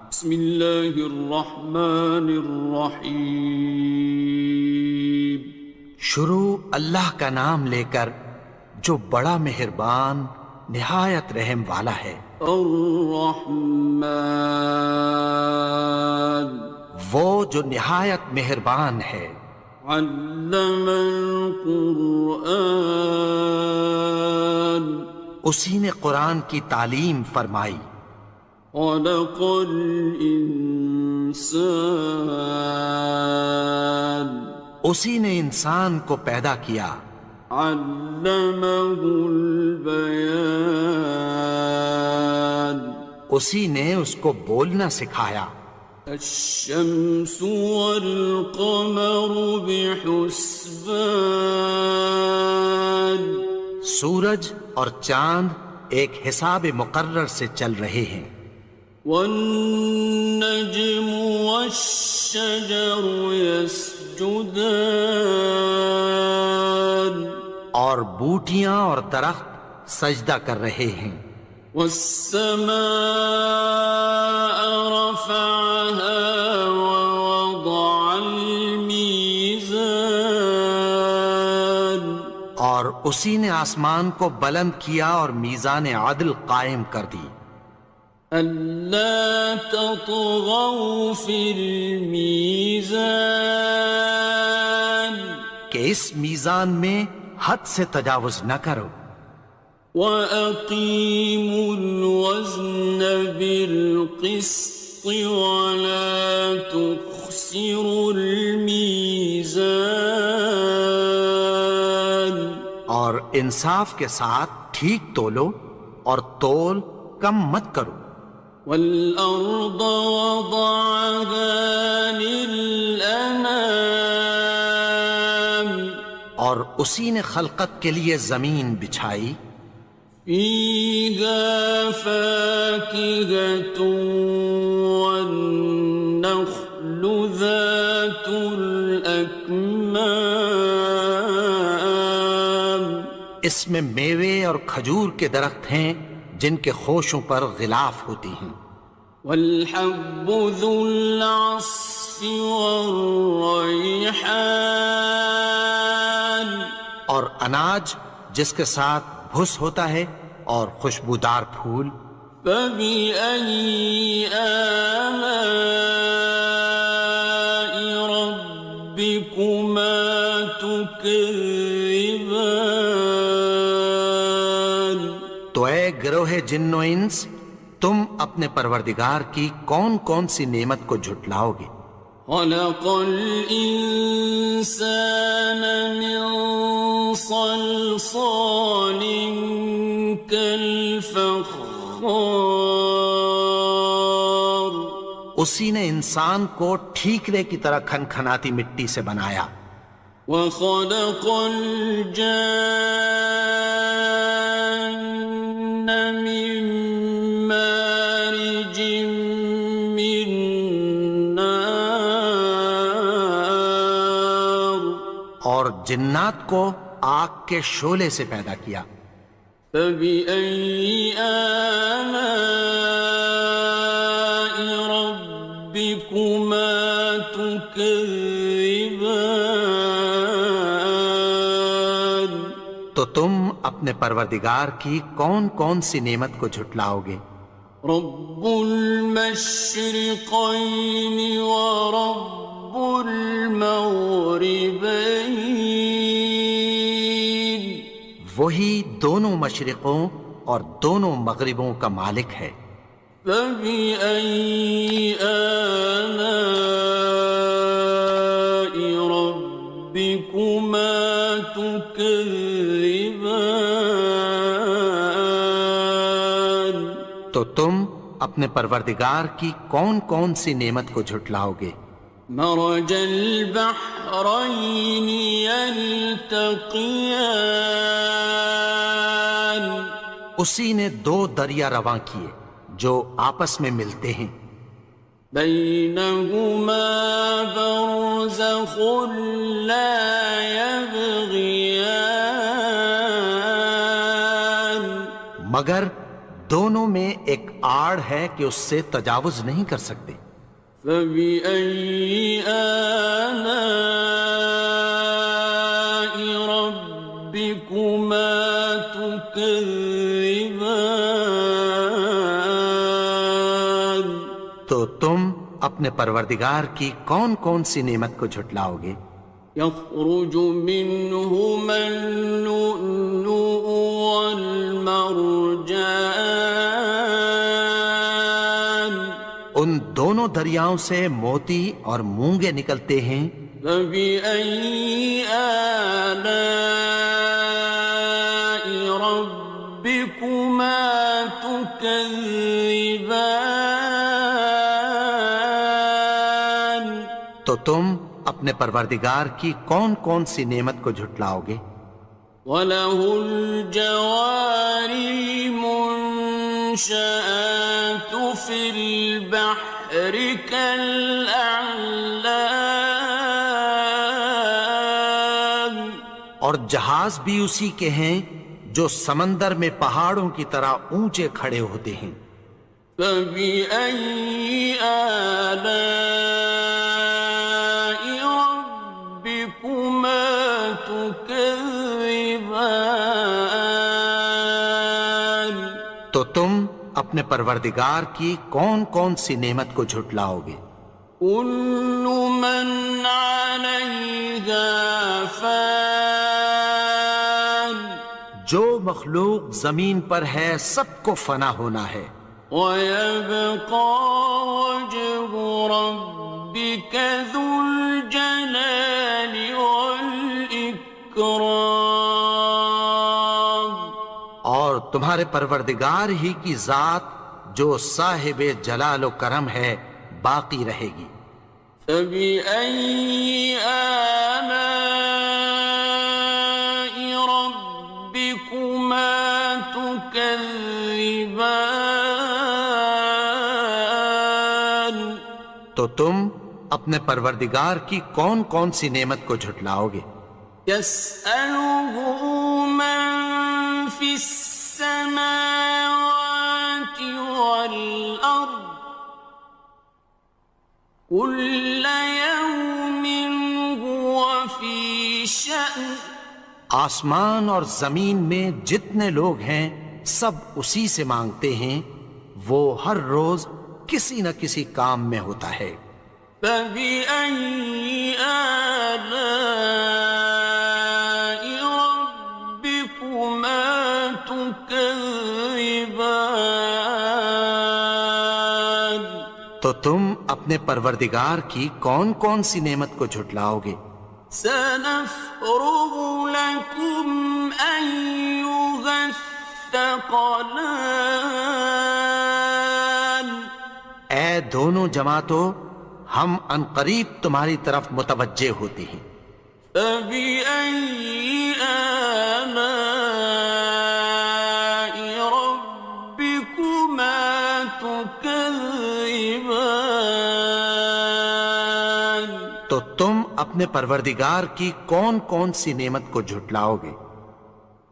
بسم اللہ الرحمن الرحیم۔ شروع اللہ کا نام لے کر جو بڑا مہربان نہایت رحم والا ہے۔ الرحمن، وہ جو نہایت مہربان ہے۔ علم القرآن، اسی نے قرآن کی تعلیم فرمائی۔ خلق الانسان، اسی نے انسان کو پیدا کیا۔ علمہ البیان، اسی نے اس کو بولنا سکھایا۔ الشمس والقمر بحسبان، سورج اور چاند ایک حساب مقرر سے چل رہے ہیں۔ والنجم والشجر يسجدان، اور بوٹیاں اور درخت سجدہ کر رہے ہیں۔ والسماء رفعها ووضع الميزان، اور اسی نے آسمان کو بلند کیا اور میزان عدل قائم کر دی۔ ألا تطغوا في الميزان، کہ اس میزان میں حد سے تجاوز نہ کرو۔ وَأَقِيمُوا الْوَزْنَ بِالْقِسْطِ وَلَا تُخْسِرُوا الْمِيزَانَ، اور انصاف کے ساتھ ٹھیک تولو اور تول کم مت کرو۔ وَالْأَرْضَ وَضَعَهَا لِلْأَنَامِ، اور اسی نے خلقت کے لیے زمین بچھائی۔ فِيهَا فَاكِهَةٌ وَالنَّخْلُ ذَاتُ الْأَكْمَامِ، اس میں میوے اور کھجور کے درخت ہیں جن کے خوشوں پر غلاف ہوتی ہیں۔ وَالْحَبُّ ذُو الْعَصْفِ وَالرَّيْحَانِ، اور اناج جس کے ساتھ بھس ہوتا ہے اور خوشبودار پھول۔ فَبِأَيِّ آلَاءِ رَبِّكُمَا تُكَذِّبَانِ، تو اے گروہ جن و انس، تم اپنے پروردگار کی کون کون سی نعمت کو جھٹلاؤ گے؟ خَلَقَ الْإِنسَانَ مِنْ صَلْصَالٍ كَالْفَخَّارِ، اسی نے انسان کو ٹھیکرے کی طرح کھنکھناتی مٹی سے بنایا۔ وَخَلَقَ الْجَانَّ مِن مَّارِجٍ مِّن نَّارٍ، اور جنات کو آگ کے شعلے سے پیدا کیا۔ فَبِأَيِّ آلَاءِ رَبِّكُمَا تُكَذِّبَانِ، تو تم اپنے پروردگار کی کون کون سی نعمت کو جھٹلاؤ گے؟ رب المشرقین ورب المغربین، وہی دونوں مشرقوں اور دونوں مغربوں کا مالک ہے۔ فَبِأَيِّ آلَاءِ رَبِّكُمَا تُكَذِّبَانِ، تو تم اپنے پروردگار کی کون کون سی نعمت کو جھٹلاؤ گے؟ مرج البحرین یلتقیان، اسی نے دو دریا رواں کیے جو آپس میں ملتے ہیں۔ بینہما برزخ لا یبغیان، مگر دونوں میں ایک آڑ ہے کہ اس سے تجاوز نہیں کر سکتے۔ فبأي آلاء ربكما تكذبان؟ تو تم اپنے پروردگار کی کون کون سی نعمت کو جھٹلاؤ گے؟ يخرج منهما اللؤلؤ والمرجان ان دونوں دریاؤں سے موتی اور مونگے نکلتے ہیں۔ فبأي آلاء ربكما تكذبان؟ تو تم اپنے پروردگار کی کون کون سی نعمت کو جھٹلاؤ گے؟ وَلَهُ الْجَوَارِ الْمُنشَآتُ فِي الْبَحْرِ كَالْأَعْلَامِ، اور جہاز بھی اسی کے ہیں جو سمندر میں پہاڑوں کی طرح اونچے کھڑے ہوتے ہیں۔ فَبِأَيِّ آلَاءِ رَبِّكُمَا تُكَذِّبَانِ؟ تو تم اپنے پروردگار کی کون کون سی نعمت کو جھٹلاؤ گے؟ كُلُّ مَنْ عَلَيْهَا فَانٍ، جو مخلوق زمین پر ہے سب کو فنا ہونا ہے۔ وَيَبْقَى وَجْهُ رَبِّكَ ذُو الْجَلَالِ وَالْإِكْرَامِ، اور تمہارے پروردگار ہی کی ذات جو صاحب جلال و کرم ہے باقی رہے گی۔ فَبِأَيِّ آلَاءِ رَبِّكُمَا تُكَذِّبَانِ؟ تو تم اپنے پروردگار کی کون کون سی نعمت کو جھٹلاؤ گے؟ يَسْأَلُهُ مَن فِي السَّمَاوَاتِ وَالْأَرْضِ كُلَّ يَوْمٍ هُوَ فِي شَأْنٍ، آسمان اور زمین میں جتنے لوگ ہیں سب اسی سے مانگتے ہیں، وہ ہر روز کسی نہ کسی کام میں ہوتا ہے۔ فَبِأَيِّ آلَاءِ رَبِّكُمَا تُكَذِّبَانِ؟ تو تم اپنے پروردگار کی کون کون سی نعمت کو جھٹلاؤ گے؟ سَنَفْرُغُ لَكُمْ أَيُّهَ الثَّقَلَانِ، اے دونوں جماعتوں، ہم عنقریب تمہاری طرف متوجہ ہوتے ہیں۔ فَبِأَيِّ آلَاءِ رَبِّكُمَا تُكَذِّبَانِ؟ تو تم اپنے پروردگار کی کون کون سی نعمت کو جھٹلاؤ گے؟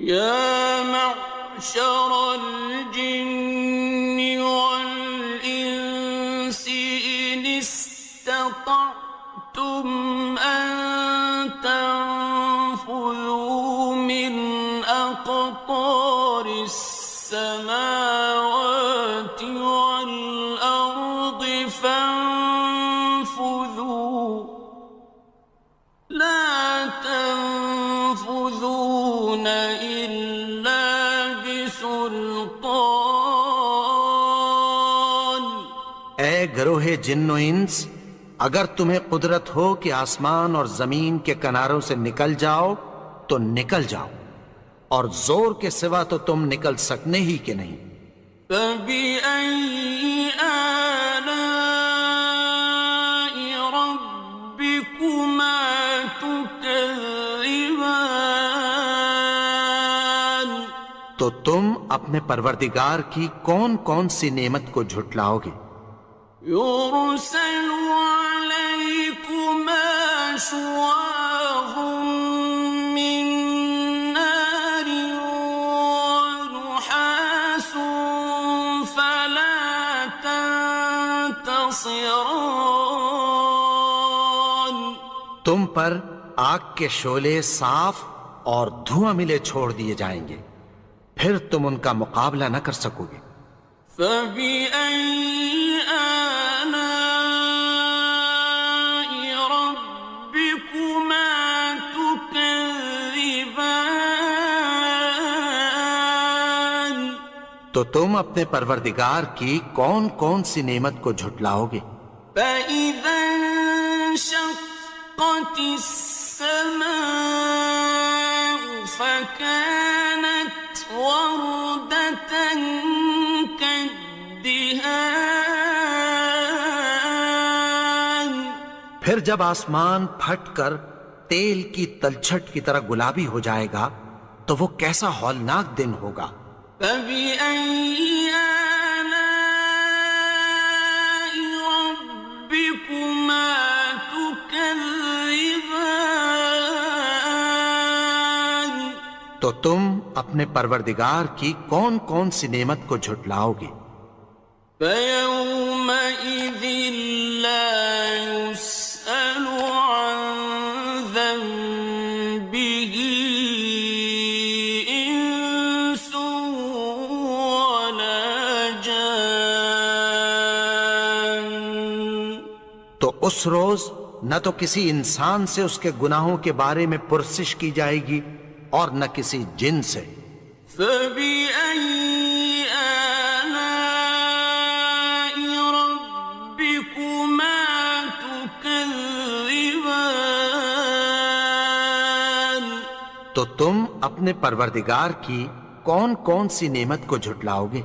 يَا مَعْشَرَ الْجِنِّ وَالْإِنسِ إِنِ اسْتَطَعْتُمْ أَن تَنفُذُوا مِنْ أَقْطَارِ السَّمَاوَاتِ وَالْأَرْضِ فَانفُذُوا لَا تَنفُذُونَ إِلَّا بِسُلْطَانٍ۔ اے گروہ جن و انس، اگر تمہیں قدرت ہو کہ آسمان اور زمین کے کناروں سے نکل جاؤ تو نکل جاؤ، اور زور کے سوا تو تم نکل سکنے ہی کہ نہیں۔ فَبِأَيِّ آلَاءِ رَبِّكُمَا تُكَذِّبَانِ؟ تو تم اپنے پروردگار کی کون کون سی نعمت کو جھٹلاؤ گے؟ يُرْسَلُ عَلَيْكُمَا شُوَاظٌ مِّن نَّارٍ وَنُحَاسٌ ينتصران تم پر آگ کے شعلے صاف اور دھواں ملے چھوڑ دیے جائیں گے، پھر تم ان کا مقابلہ نہ کر سکو گے۔ فبأي آلاء ربكما تكذبان تو تم اپنے پروردگار کی کون کون سی نعمت کو جھٹلاؤ گے؟ فإذا انشقت السماء فكانت وردة كالدهان پھر جب آسمان پھٹ کر تیل کی تلچھٹ کی طرح گلابی ہو جائے گا تو وہ کیسا ہولناک دن ہوگا۔ فبأي آلاء ربكما تكذبان تو تم اپنے پروردگار کی کون کون سی نعمت کو جھٹلاؤ گے؟ فيومئذ لا يسأل عن ذنبه إنس ولا جان تو اس روز نہ تو کسی انسان سے اس کے گناہوں کے بارے میں پرسش کی جائے گی اور نہ کسی جن سے۔ فبأي آلاء ربكما تكذبان تو تم اپنے پروردگار کی کون کون سی نعمت کو جھٹلاؤ گے؟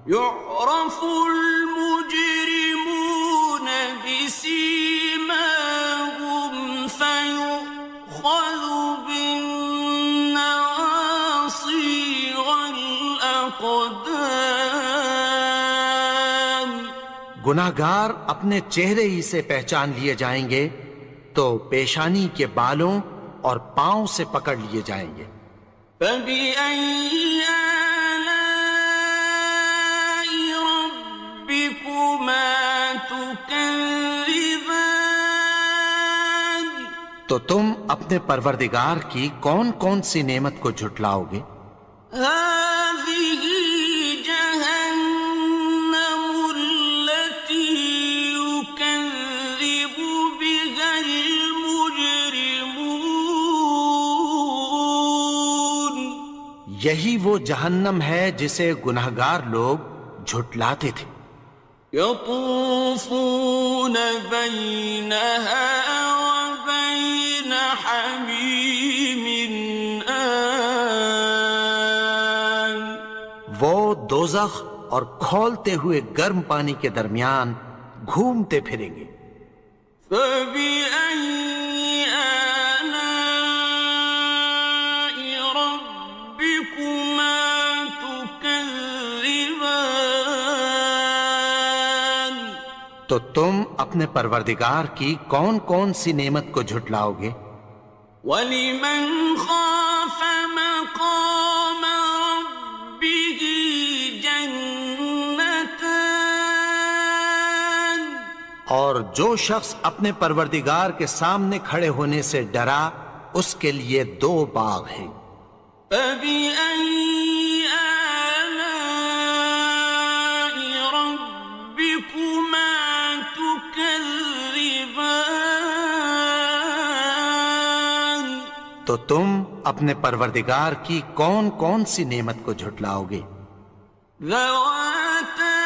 يعرف المجرمون بسيماهم فيؤخذ بالنواصي والأقدام گناہگار اپنے چہرے ہی سے پہچان لیے جائیں گے تو پیشانی کے بالوں اور پاؤں سے پکڑ لیے جائیں گے۔ فبأي آلاء ربكما تكذبان تو تم اپنے پروردگار کی کون کون سی نعمت کو جھٹلاؤ گے؟ هذه جهنم التي يكذب بها المجرمون یہی وہ جہنم ہے جسے گناہگار لوگ جھٹلاتے تھے۔ يطوفون بينها وبين حميم آن وہ دوزخ اور کھولتے ہوئے گرم پانی کے درمیان گھومتے پھریں گے۔ فبأي آلاء ربكما تكذبان تو تم اپنے پروردگار کی کون کون سی نعمت کو جھٹلاؤ گے؟ وَلِمَنْ خَافَ مَقَامَ رَبِّهِ جَنَّتَانِ اور جو شخص اپنے پروردگار کے سامنے کھڑے ہونے سے ڈرا اس کے لیے دو باغ ہیں۔ فَبِأَيِّ آلَاءِ رَبِّكُمَا تُكَذِّبَانِ تو تم اپنے پروردگار کی کون کون سی نعمت کو جھٹلاؤ گے؟ ذَوَاتَا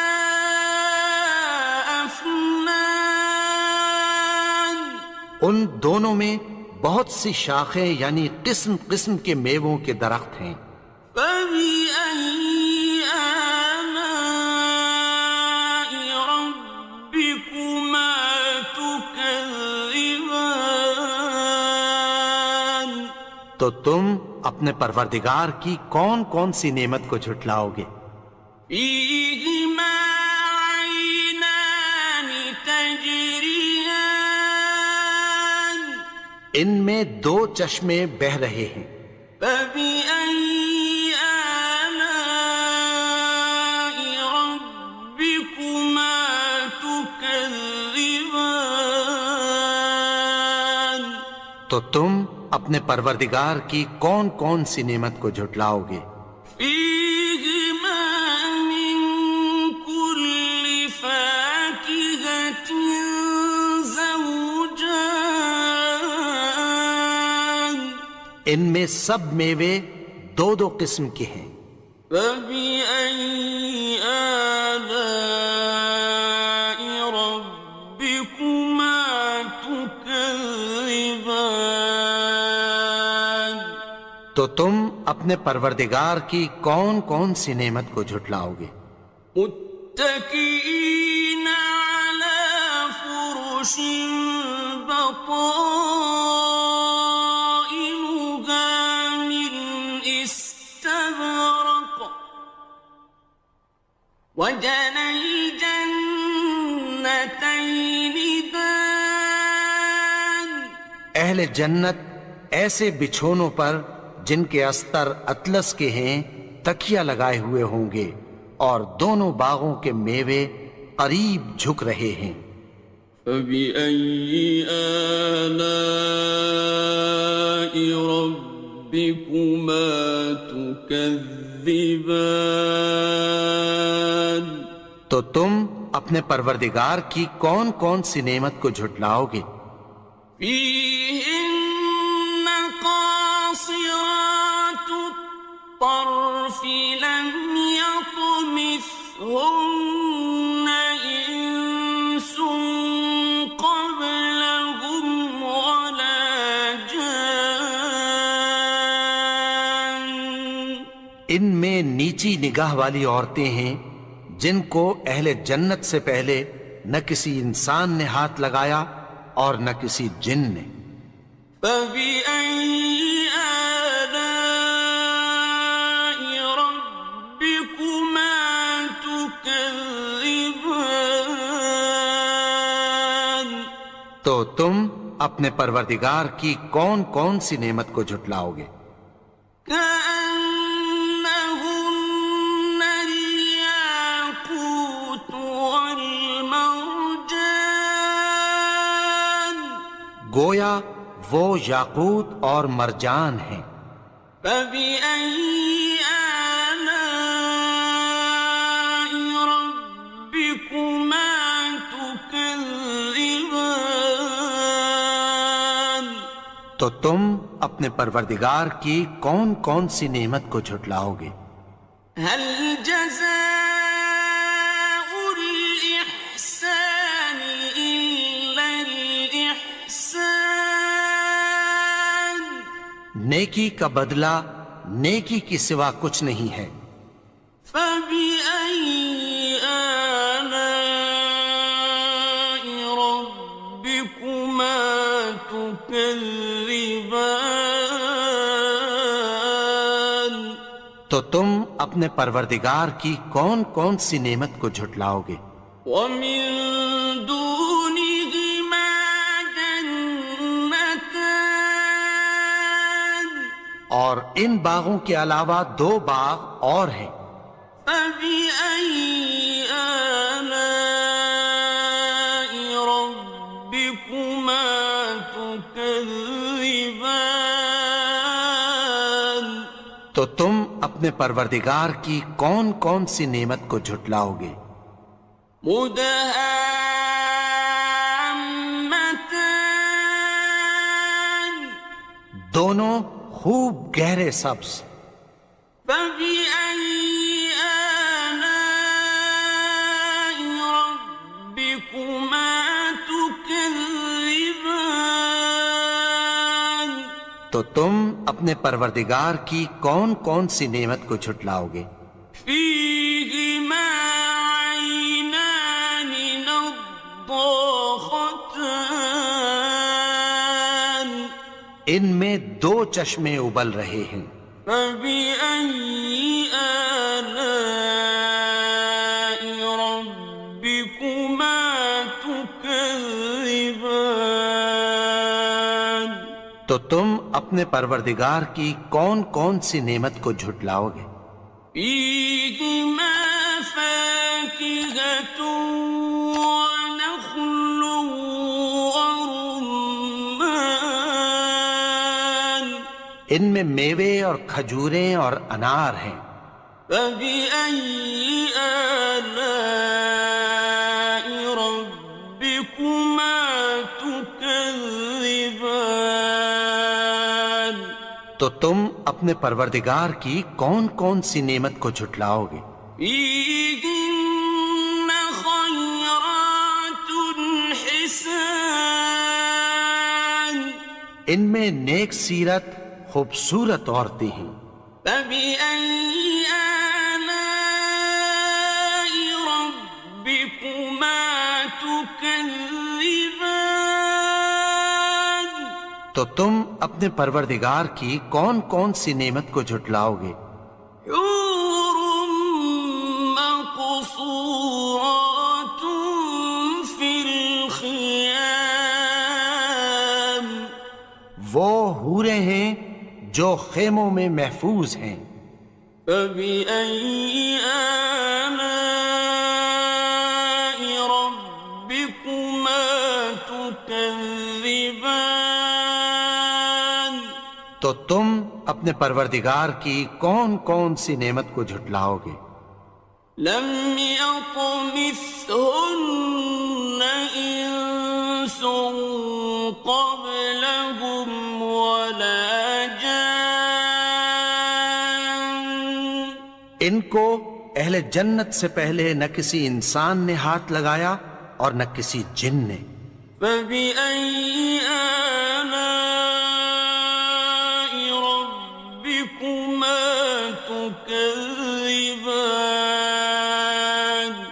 أَفْنَانٍ ان دونوں میں بہت سی شاخیں یعنی قسم قسم کے میووں کے درخت ہیں۔ فَبِأَيِّ آلَاءِ رَبِّكُمَا تُكَذِّبَانِ تو تم اپنے پروردگار کی کون کون سی نعمت کو جھٹلاؤ گے؟ فِيهِمَا عَيْنَانِ تَجْرِيَانِ ان میں دو چشمے بہہ رہے ہیں۔ فَبِأَيِّ آلَاءِ رَبِّكُمَا تُكَذِّبَانِ تو تم اپنے پروردگار کی کون کون سی نعمت کو جھٹلاؤ گے؟ فيهما من كل فاكهة زوجان ان میں سب میوے دو دو قسم کے ہیں۔ فبأي آلاء ربكما تكذبان تو تم اپنے پروردگار کی کون کون سی نعمت کو جھٹلاؤ گے؟ متكئين على فرش بطائنها من استبرق وجنى الجنتين دان اہل جنت ایسے بچھونوں پر جن کے استر اطلس کے ہیں تکیہ لگائے ہوئے ہوں گے، اور دونوں باغوں کے میوے قریب جھک رہے ہیں۔ فبأي آلاء ربكما تكذبان تو تم اپنے پروردگار کی کون کون سی نعمت کو جھٹلاؤ گے؟ فيهن قاصرات الطرف لم يطمثهن إنس قبلهم ولا جان ان میں نیچی نگاہ والی عورتیں ہیں جن کو اہل جنت سے پہلے نہ کسی انسان نے ہاتھ لگایا اور نہ کسی جن نے۔ فبأي آلاء ربكما تكذبان تو تم اپنے پروردگار کی کون کون سی نعمت کو جھٹلاؤ گے؟ كأنهن الياقوت والمرجان گویا وہ یاقوت اور مرجان ہیں۔ فبأي آلاء ربكما تكذبان تو تم اپنے پروردگار کی کون کون سی نعمت کو جھٹلاؤ گے؟ هل جزاء الإحسان إلا الإحسان نیکی کا بدلہ نیکی کی سوا کچھ نہیں ہے۔ فبأي آلاء ربكما تكذبان تو تم اپنے پروردگار کی کون کون سی نعمت کو جھٹلاؤ گے؟ ومن دونهما جنتان اور ان باغوں کے علاوہ دو باغ اور ہیں۔ فبأي آلاء ربكما تكذبان تو تم اپنے پروردگار کی کون کون سی نعمت کو جھٹلاؤ گے؟ مدهامتان دونوں خوب گہرے سبز۔ فبأي آلاء ربكما تكذبان تو تم اپنے پروردگار کی کون کون سی نعمت کو جھٹلاؤ گے؟ فيهما عينان نضاختان ان میں دو چشمے ابل رہے ہیں۔ فبأي آلاء ربكما تكذبان تو تم اپنے پروردگار کی کون کون سی نعمت کو جھٹلاؤ گے؟ فيهما فاكهة ونخل ورمان ان میں میوے اور کھجوریں اور انار ہیں۔ فبأي آلاء ربكما تكذبان؟ تو تم اپنے پروردگار کی کون کون سی نعمت کو جھٹلاؤ گے؟ فيهن خيرات حسان، ان میں نیک سیرت خوبصورت عورتیں ہیں۔ فبأي آلاء ربكما تكذبان؟ تو تم اپنے پروردگار کی کون کون سی نعمت کو جھٹلاؤ گے؟ حور مقصورات في الخيام، وہ حوریں ہیں جو خیموں میں محفوظ ہیں۔ فبأي آلاء ربكما تكذبان؟ تو تم اپنے پروردگار کی کون کون سی نعمت کو جھٹلاؤ گے؟ لم يطمثهن إنس قبلهم ولا جان، ان کو اہل جنت سے پہلے نہ کسی انسان نے ہاتھ لگایا اور نہ کسی جن نے۔ فبأي آلاء ربكما تكذبان؟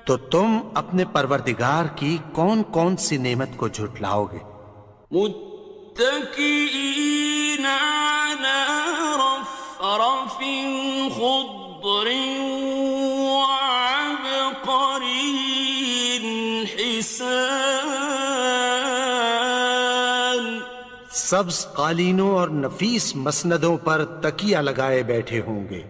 تو تم اپنے پروردگار کی کون کون سی نعمت کو جھٹلاؤ گے؟ متكئين على رفرف خضر وعبقري حسان، سبز قالینوں اور نفیس مسندوں پر تکیہ لگائے بیٹھے ہوں گے۔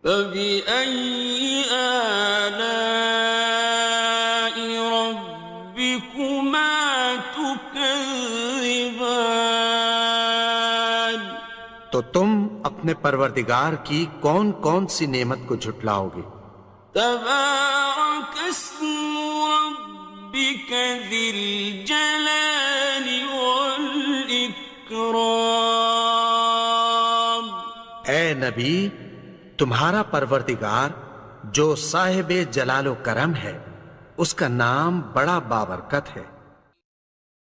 فبأي آلاء ربكما تكذبان؟ تو تم اپنے پروردگار کی کون کون سی نعمت کو جھٹلاؤ گے؟ تبارك اسم ربك ذي الجلال والإكرام۔ اے نبی، تمہارا پروردگار جو صاحب جلال و کرم ہے، اس کا نام بڑا بابرکت ہے۔